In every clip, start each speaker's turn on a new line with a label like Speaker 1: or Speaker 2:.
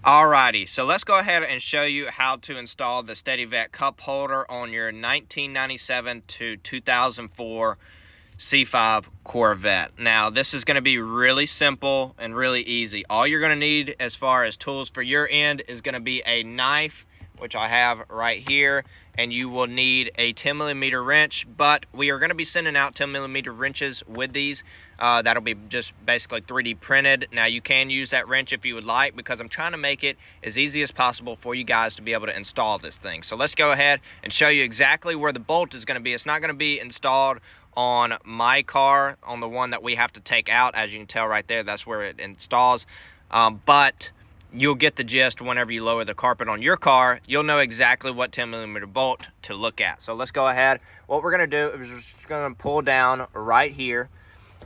Speaker 1: Alrighty, so let's go ahead and show you how to install the Steadyvette cup holder on your 1997 to 2004 C5 Corvette. Now, this is going to be really simple and really easy. All you're going to need as far as tools for your end is going to be a knife, which I have right here, and you will need a 10mm wrench, but we are going to be sending out 10mm wrenches with these. That'll be just basically 3D printed. Now, you can use that wrench if you would like, because I'm trying to make it as easy as possible for you guys to be able to install this thing. So let's go ahead and show you exactly where the bolt is going to be. It's not going to be installed on my car, on the one that we have to take out. As you can tell right there, that's where it installs. But you'll get the gist whenever you lower the carpet on your car. You'll know exactly what 10mm bolt to look at. So let's go ahead. What we're going to do is we're just going to pull down right here,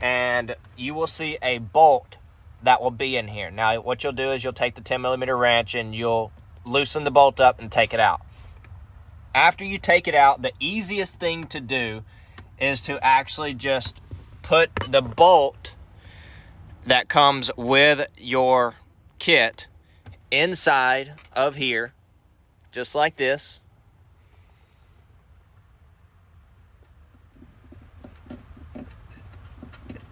Speaker 1: and you will see a bolt that will be in here. Now, what you'll do is you'll take the 10mm wrench and you'll loosen the bolt up and take it out. After you take it out, the easiest thing to do is to actually just put the bolt that comes with your kit inside of here, just like this.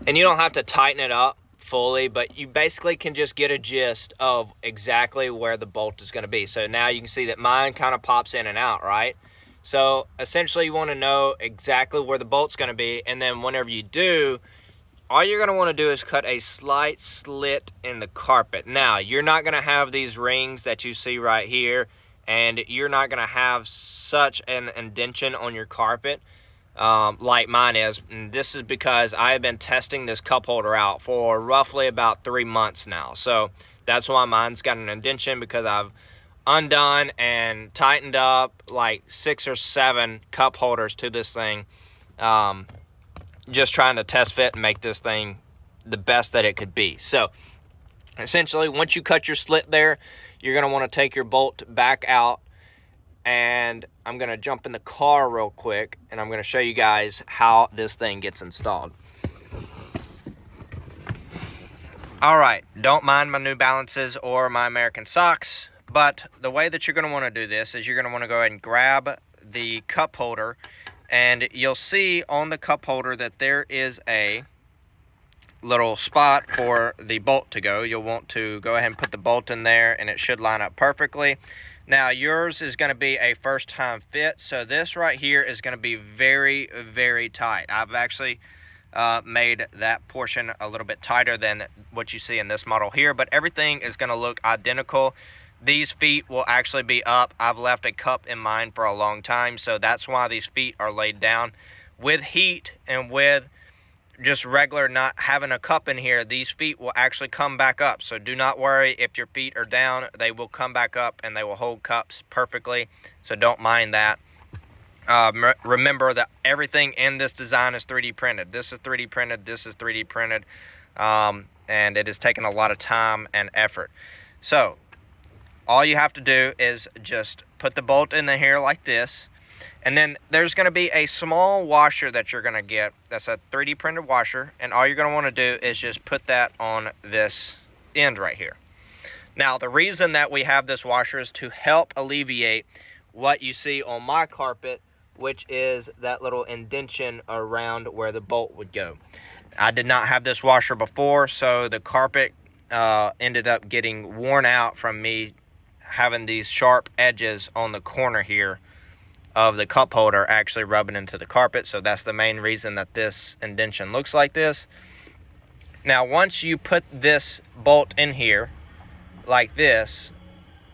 Speaker 1: And you don't have to tighten it up fully, but you basically can just get a gist of exactly where the bolt is going to be. So now you can see that mine kind of pops in and out, right? So essentially you want to know exactly where the bolt's going to be, and then whenever you do, all you're going to want to do is cut a slight slit in the carpet. Now, you're not going to have these rings that you see right here, and you're not going to have such an indentation on your carpet like mine is. And this is because I have been testing this cup holder out for roughly about 3 months now. So that's why mine's got an indentation, because I've undone and tightened up like 6 or 7 cup holders to this thing. Just trying to test fit and make this thing the best that it could be. So essentially, once you cut your slit there, you're going to want to take your bolt back out, and I'm going to jump in the car real quick, and I'm going to show you guys how this thing gets installed. All right, don't mind my New Balances or my American socks, but the way that you're going to want to do this is you're going to want to go ahead and grab the cup holder, and you'll see on the cup holder that there is a little spot for the bolt to go. You'll want to go ahead and put the bolt in there, and it should line up perfectly. Now, yours is going to be a first-time fit, so this right here is going to be very, very tight. I've actually made that portion a little bit tighter than what you see in this model here, but everything is going to look identical. These feet will actually be up. I've left a cup in mine for a long time, so that's why these feet are laid down. With heat and with just regular not having a cup in here, these feet will actually come back up. So do not worry if your feet are down. They will come back up and they will hold cups perfectly. So don't mind that. Remember that everything in this design is 3D printed. This is 3D printed. This is 3D printed. And it has taken a lot of time and effort. So all you have to do is just put the bolt in here like this. And then there's going to be a small washer that you're going to get. That's a 3D printed washer. And all you're going to want to do is just put that on this end right here. Now, the reason that we have this washer is to help alleviate what you see on my carpet, which is that little indentation around where the bolt would go. I did not have this washer before, so the carpet ended up getting worn out from me having these sharp edges on the corner here of the cup holder actually rubbing into the carpet. So that's the main reason that this indentation looks like this. Now, once you put this bolt in here like this,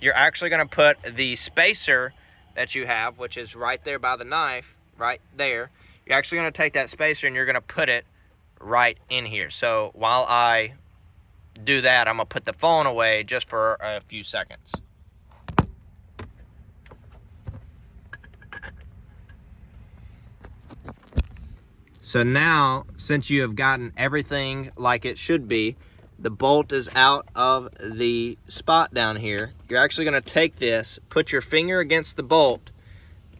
Speaker 1: you're actually going to put the spacer that you have, which is right there by the knife, right there. You're actually going to take that spacer and you're going to put it right in here. So while I do that, I'm going to put the phone away just for a few seconds. So now, since you have gotten everything like it should be, the bolt is out of the spot down here. You're actually going to take this, put your finger against the bolt,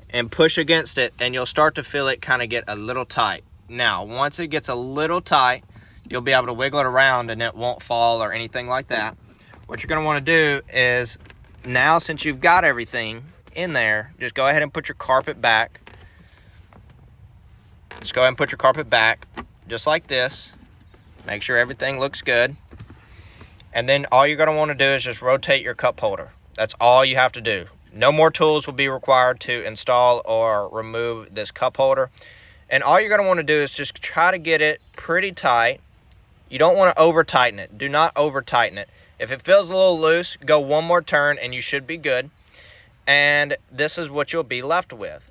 Speaker 1: and push against it, and you'll start to feel it kind of get a little tight. Now, once it gets a little tight, you'll be able to wiggle it around and it won't fall or anything like that. what you're going to want to do is, now since you've got everything in there, just go ahead and put your carpet back. Just go ahead and put your carpet back, just like this. Make sure everything looks good. And then all you're going to want to do is just rotate your cup holder. That's all you have to do. No more tools will be required to install or remove this cup holder. And all you're going to want to do is just try to get it pretty tight. You don't want to over tighten it. Do not over tighten it. If it feels a little loose, go one more turn and you should be good. And this is what you'll be left with.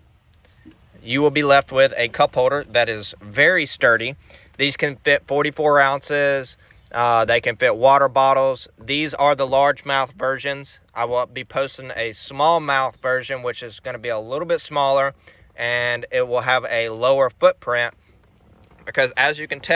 Speaker 1: You will be left with a cup holder that is very sturdy. These can fit 44 ounces. They can fit water bottles. These are the largemouth versions. I will be posting a small mouth version, which is going to be a little bit smaller, and it will have a lower footprint, because as you can tell,